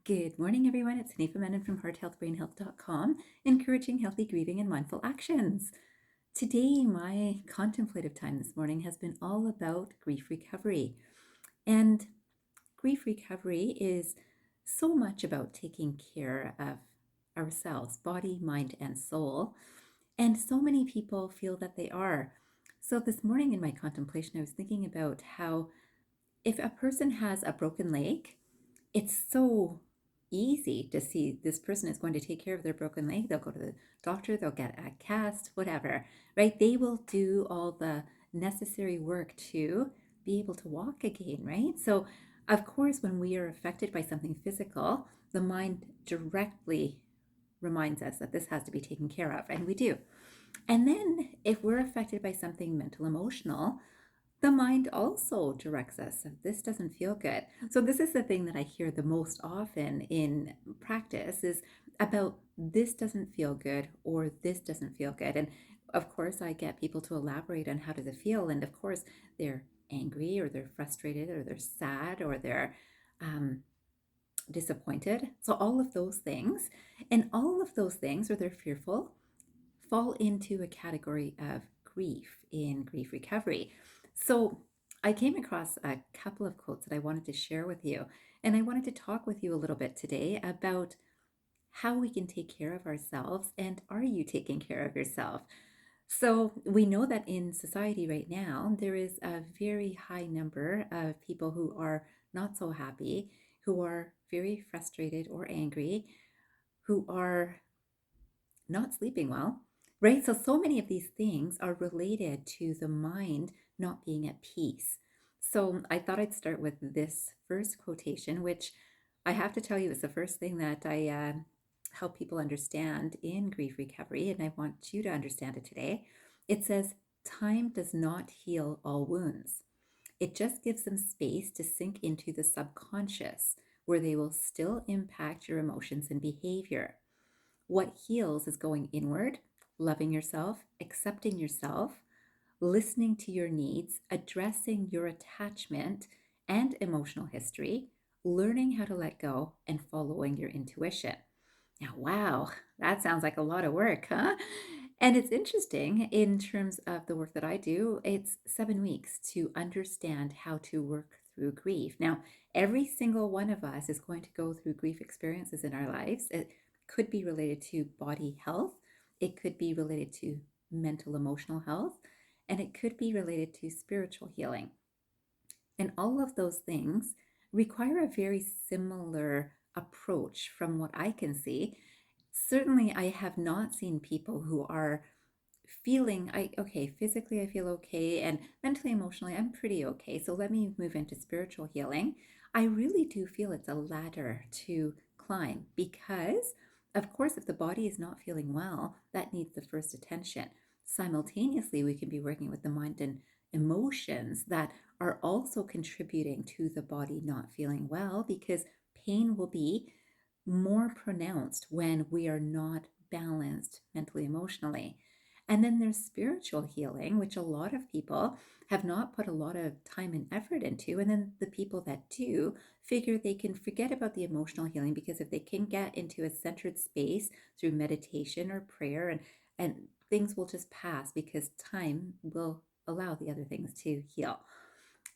Good morning, everyone. It's Hanifa Menon from hearthealthbrainhealth.com, encouraging healthy grieving and mindful actions. Today, my contemplative time this morning has been all about grief recovery. And grief recovery is so much about taking care of ourselves, body, mind, and soul. And so many people feel that they are. So, this morning in my contemplation, I was thinking about how if a person has a broken leg, it's so easy to see this person is going to take care of their broken leg. They'll go to the doctor, they'll get a cast, whatever, right? They will do all the necessary work to be able to walk again, right? So, of course, when we are affected by something physical, the mind directly reminds us that this has to be taken care of, and we do. And then, if we're affected by something mental, emotional, the mind also directs us if this doesn't feel good. So this is the thing that I hear the most often in practice is about this doesn't feel good or this doesn't feel good. And of course I get people to elaborate on how does it feel. And of course they're angry or they're frustrated or they're sad or they're um, disappointed. So all of those things and all of those things or they're fearful fall into a category of grief in grief recovery. So I came across a couple of quotes that I wanted to share with you. And I wanted to talk with you a little bit today about how we can take care of ourselves and are you taking care of yourself? So we know that in society right now, there is a very high number of people who are not so happy, who are very frustrated or angry, who are not sleeping well, right? So many of these things are related to the mind not being at peace. So I thought I'd start with this first quotation, which I have to tell you is the first thing that I help people understand in grief recovery, and I want you to understand it today. It says, "Time does not heal all wounds. It just gives them space to sink into the subconscious, where they will still impact your emotions and behavior. What heals is going inward, loving yourself, accepting yourself, listening to your needs, addressing your attachment and emotional history, learning how to let go, and following your intuition." Now, wow, that sounds like a lot of work, huh? And it's interesting in terms of the work that I do, it's 7 weeks to understand how to work through grief. Now, every single one of us is going to go through grief experiences in our lives. It could be related to body health, it could be related to mental, emotional health, and it could be related to spiritual healing. And all of those things require a very similar approach from what I can see. Certainly, I have not seen people who are feeling okay, physically I feel okay and mentally emotionally I'm pretty okay. So let me move into spiritual healing. I really do feel it's a ladder to climb because of course if the body is not feeling well, that needs the first attention. Simultaneously, we can be working with the mind and emotions that are also contributing to the body not feeling well because pain will be more pronounced when we are not balanced mentally, emotionally. And then there's spiritual healing, which a lot of people have not put a lot of time and effort into. And then the people that do figure they can forget about the emotional healing because if they can get into a centered space through meditation or prayer and things will just pass because time will allow the other things to heal.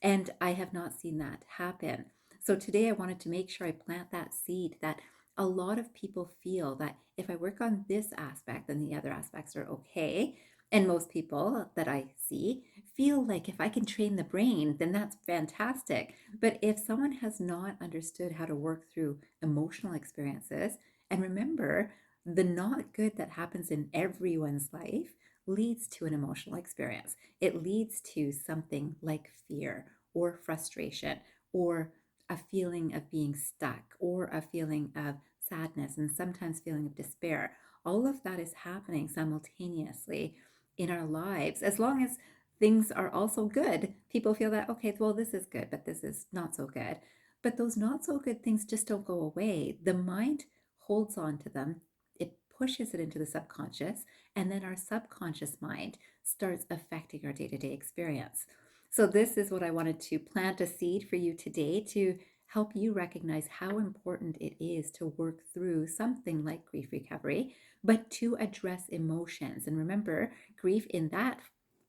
And I have not seen that happen. So today I wanted to make sure I plant that seed that a lot of people feel that if I work on this aspect, then the other aspects are okay. And most people that I see feel like if I can train the brain, then that's fantastic. But if someone has not understood how to work through emotional experiences, and remember, the not good that happens in everyone's life leads to an emotional experience. It leads to something like fear or frustration or a feeling of being stuck or a feeling of sadness and sometimes feeling of despair. All of that is happening simultaneously in our lives. As long as things are also good, people feel that, okay, well, this is good, but this is not so good. But those not so good things just don't go away. The mind holds on to them, it pushes it into the subconscious, and then our subconscious mind starts affecting our day to day experience. So, this is what I wanted to plant a seed for you today to help you recognize how important it is to work through something like grief recovery, but to address emotions. And remember, grief in that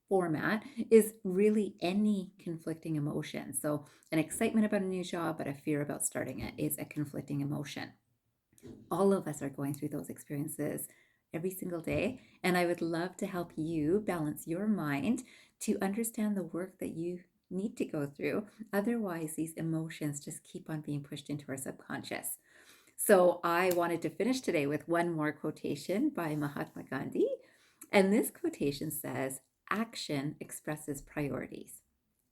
format is really any conflicting emotion. So, an excitement about a new job, but a fear about starting it is a conflicting emotion. All of us are going through those experiences every single day. And I would love to help you balance your mind to understand the work that you need to go through. Otherwise, these emotions just keep on being pushed into our subconscious. So I wanted to finish today with one more quotation by Mahatma Gandhi. And this quotation says, "Action expresses priorities.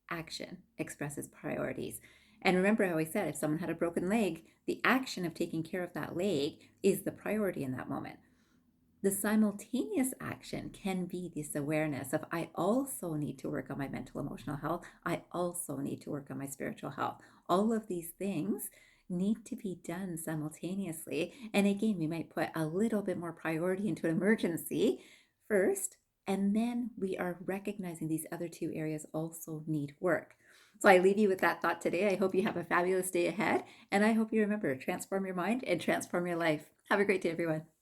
Action expresses priorities." And remember how I said if someone had a broken leg, the action of taking care of that leg is the priority in that moment. The simultaneous action can be this awareness of I also need to work on my mental emotional health. I also need to work on my spiritual health. All of these things need to be done simultaneously. And again, we might put a little bit more priority into an emergency first, and then we are recognizing these other two areas also need work. So I leave you with that thought today. I hope you have a fabulous day ahead, and I hope you remember transform your mind and transform your life. Have a great day, everyone.